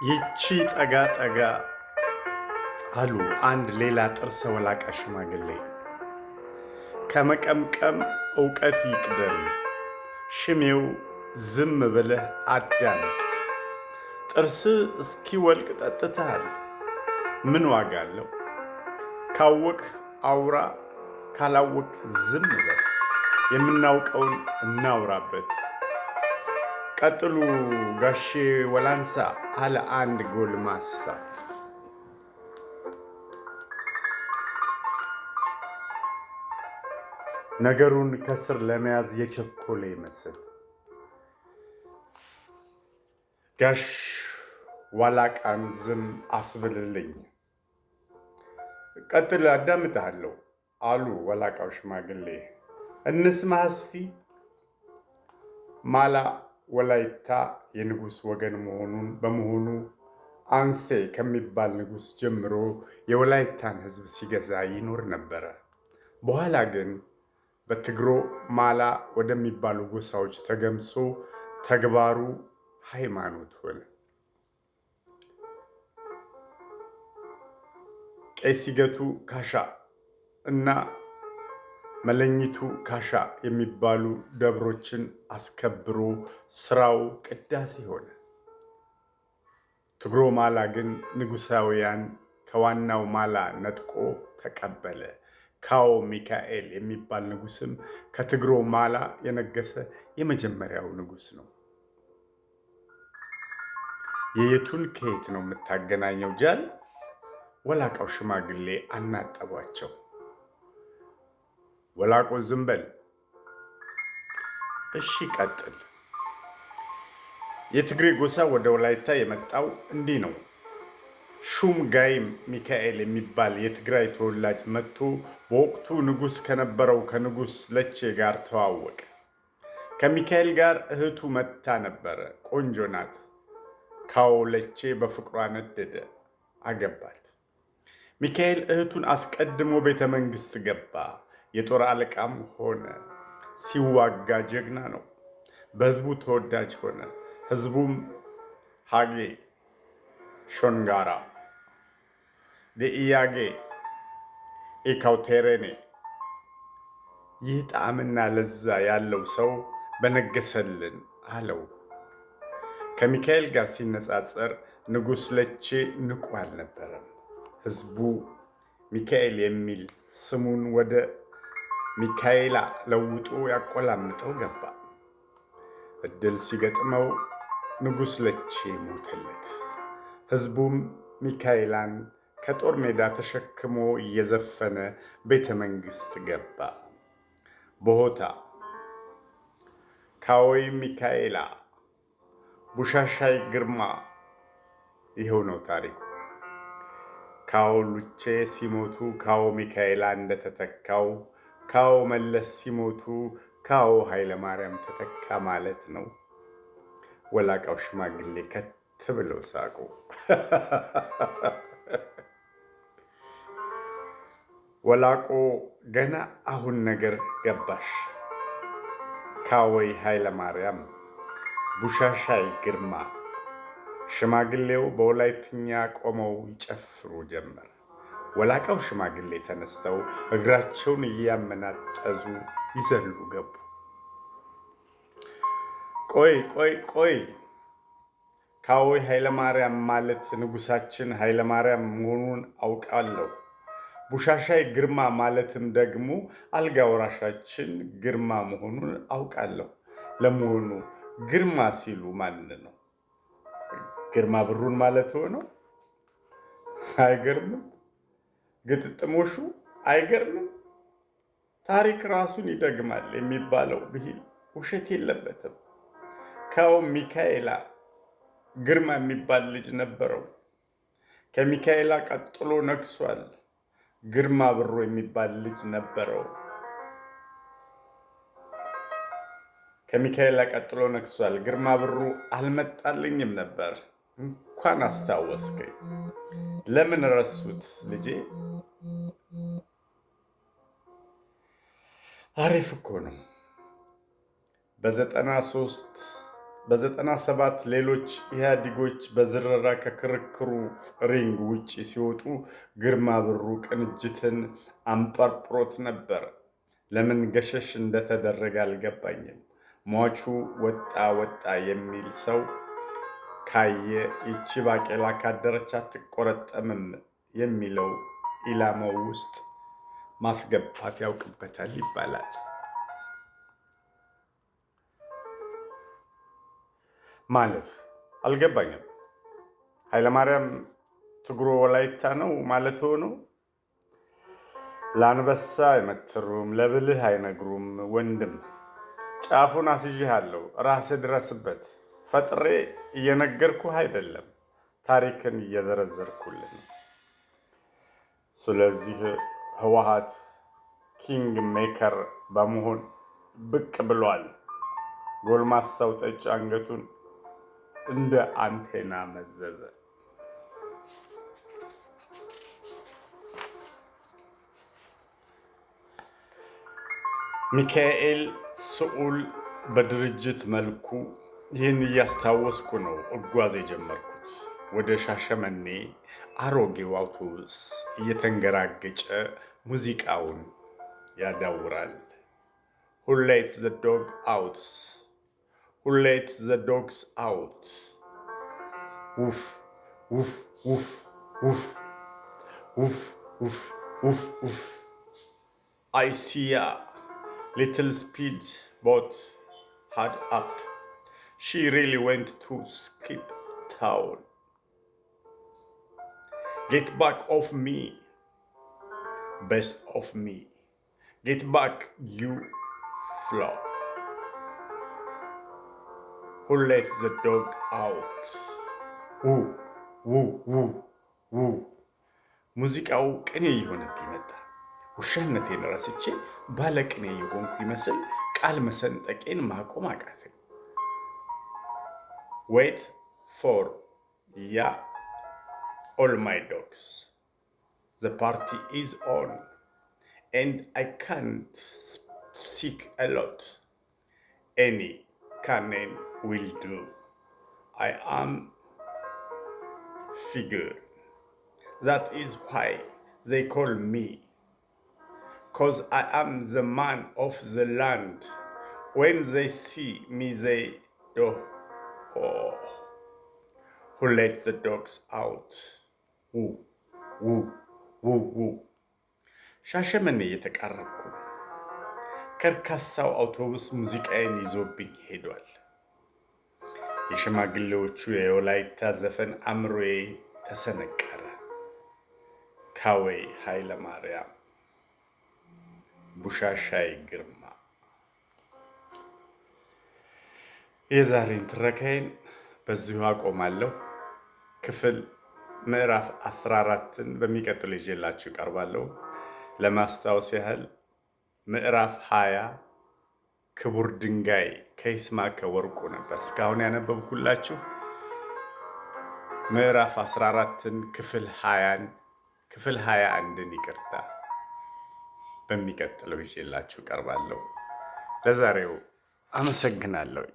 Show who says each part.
Speaker 1: ይቺ ጠጋ ጠጋ አሉ አንድ ሌላ ጥርሰ ወላቃ ሽማግሌ። ከመቀምቀም ዕውቀት ይቅደም፣ ሽሜው ዝም ብለህ አዳምጥ። ጥርስ እስኪወልቅ ጠጥተሃል፣ ምን ዋጋ አለው? ካወቅህ አውራ፣ ካላወቅ ዝም በል። የምናውቀውን እናውራበት። ቀጥሉ ጋሼ ወላንሳ አለ አንድ ጎልማሳ። ነገሩን ከስር ለመያዝ የቸኮለ ይመስል። ጋሽ ዋላቃን ዝም አስብልልኝ። ቀጥል አዳምጥሃለሁ አሉ ወላቃው ሽማግሌ። እንስማህ እስቲ። ማላ ወላይታ የንጉሥ ወገን በመሆኑ አንሴ ከሚባል ንጉሥ ጀምሮ የወላይታን ሕዝብ ሲገዛ ይኖር ነበረ። በኋላ ግን በትግሮ ማላ ወደሚባሉ ጎሳዎች ተገምሶ ተግባሩ ሃይማኖት ሆነ። ቄሲገቱ ካሻ እና መለኝቱ ካሻ የሚባሉ ደብሮችን አስከብሮ ስራው ቅዳሴ ሆነ። ትግሮ ማላ ግን ንጉሳውያን ከዋናው ማላ ነጥቆ ተቀበለ። ካዎ ሚካኤል የሚባል ንጉስም ከትግሮ ማላ የነገሰ የመጀመሪያው ንጉስ ነው። የየቱን ከየት ነው የምታገናኘው ጃል? ወላቃው ሽማግሌ አናጠቧቸው። ወላቆ ዝም በል። እሺ ቀጥል። የትግሬ ጎሳ ወደ ወላይታ የመጣው እንዲህ ነው። ሹም ጋይ ሚካኤል የሚባል የትግራይ ተወላጅ መጥቶ በወቅቱ ንጉስ ከነበረው ከንጉስ ለቼ ጋር ተዋወቀ። ከሚካኤል ጋር እህቱ መጥታ ነበረ። ቆንጆ ናት። ካዎ ለቼ በፍቅሯ ነደደ፣ አገባት። ሚካኤል እህቱን አስቀድሞ ቤተ መንግስት ገባ። የጦር አለቃም ሆነ። ሲዋጋ ጀግና ነው። በህዝቡ ተወዳጅ ሆነ። ህዝቡም ሃጌ ሾንጋራ ለኢያጌ ኢካውቴሬኔ ይህ ጣዕምና ለዛ ያለው ሰው በነገሰልን አለው። ከሚካኤል ጋር ሲነጻጸር ንጉሥ ለቼ ንቁ አልነበረም። ህዝቡ ሚካኤል የሚል ስሙን ወደ ሚካኤላ ለውጦ ያቆላምጠው ገባ። እድል ሲገጥመው ንጉሥ ለቼ ሞተለት። ህዝቡም ሚካኤላን ከጦር ሜዳ ተሸክሞ እየዘፈነ ቤተ መንግስት ገባ። በሆታ ካዎይ ሚካኤላ ቡሻሻይ ግርማ። ይኸው ነው ታሪኩ። ካዎ ሉቼ ሲሞቱ ካዎ ሚካኤላ እንደተተካው ካዎ መለስ ሲሞቱ ካዎ ኃይለ ማርያም ተተካ ማለት ነው። ወላቃው ሽማግሌ ከት ብለው ሳቁ። ወላቆ ገና አሁን ነገር ገባሽ። ካዎይ ኃይለ ማርያም፣ ቡሻሻይ ግርማ። ሽማግሌው በወላይትኛ ቆመው ይጨፍሩ ጀመር። ወላቃው ሽማግሌ ተነስተው እግራቸውን እያመናጠዙ ይዘሉ ገቡ። ቆይ ቆይ ቆይ፣ ካዎይ ኃይለማርያም ማለት ንጉሳችን ኃይለማርያም መሆኑን አውቃለሁ። ቡሻሻይ ግርማ ማለትም ደግሞ አልጋ ወራሻችን ግርማ መሆኑን አውቃለሁ። ለመሆኑ ግርማ ሲሉ ማን ነው? ግርማ ብሩን ማለት ሆነው? አይገርምም? ግጥጥሞሹ አይገርምም? ታሪክ ራሱን ይደግማል የሚባለው ብሂል ውሸት የለበትም። ካዎ ሚካኤላ ግርማ የሚባል ልጅ ነበረው። ከሚካኤላ ቀጥሎ ነግሷል። ግርማ ብሩ የሚባል ልጅ ነበረው። ከሚካኤላ ቀጥሎ ነግሷል። ግርማ ብሩ አልመጣልኝም ነበር። እንኳን አስታወስከኝ። ለምን ረሱት ልጄ? አሪፍ እኮ ነው። በ97 ሌሎች ኢህአዴጎች በዝረራ ከክርክሩ ሪንግ ውጭ ሲወጡ ግርማ ብሩ ቅንጅትን አንጠርጥሮት ነበር። ለምን ገሸሽ እንደተደረገ አልገባኝም። ሟቹ ወጣ የሚል ሰው ካየ ይቺ ባቄላ ካደረች አትቆረጠምም የሚለው ኢላማው ውስጥ ማስገባት ያውቅበታል ይባላል። ማለፍ አልገባኝም። ኃይለማርያም ትግሮ ወላይታ ነው ማለት ሆኖ ለአንበሳ አይመትሩም ለብልህ አይነግሩም። ወንድም ጫፉን አስይዤሃለሁ፣ ራስህ ድረስበት። ፈጥሬ እየነገርኩህ አይደለም፣ ታሪክን እየዘረዘርኩልህ ነው። ስለዚህ ህወሓት ኪንግ ሜከር በመሆን ብቅ ብሏል። ጎልማሳው ጠጭ አንገቱን እንደ አንቴና መዘዘ። ሚካኤል ስዑል በድርጅት መልኩ ይህን እያስታወስኩ ነው እጓዝ የጀመርኩት። ወደ ሻሸመኔ አሮጌው አውቶቡስ እየተንገራገጨ ሙዚቃውን ያዳውራል። Who let the dog out? Who let the dogs out? Woof, woof, woof, woof, woof, woof, woof, woof. I see a little speed boat had up. She really went to skip town. Get back off me, best of me. Get back, you flow. Who let the dog out? Woo, woo, woo, woo. ሙዚቃው ቅኔ እየሆነብኝ መጣ። ውሻነቴን ረስቼ ባለቅኔ የሆንኩ ይመስል ቃል መሰንጠቄን ማቆም አቃተኝ። Wait for ya, all my dogs. The party is on, and I can't speak a lot. Any cannon will do. I am figure. That is why they call me. 'Cause I am the man of the land. When they see me, they do. Oh. Who let the dogs out? Woo, woo, woo, woo. ሻሸመኔ እየተቃረብኩ ነው። ከርካሳው አውቶቡስ ሙዚቃዬን ይዞብኝ ሄዷል። የሽማግሌዎቹ የወላይታ ዘፈን አእምሮዬ ተሰነቀረ። ካወይ ኃይለ ማርያም፣ ቡሻሻይ ግርማ። የዛሬን ትረካዬን በዚሁ አቆማለሁ። ክፍል ምዕራፍ 14ን በሚቀጥለው ይዤላችሁ እቀርባለሁ። ለማስታወስ ያህል ምዕራፍ 20 ክቡር ድንጋይ ከይስማዕከ ወርቁ ነበር እስካሁን ያነበብኩላችሁ። ምዕራፍ 14ን ክፍል 21ን ይቅርታ በሚቀጥለው ይዤላችሁ እቀርባለሁ። ለዛሬው አመሰግናለሁ።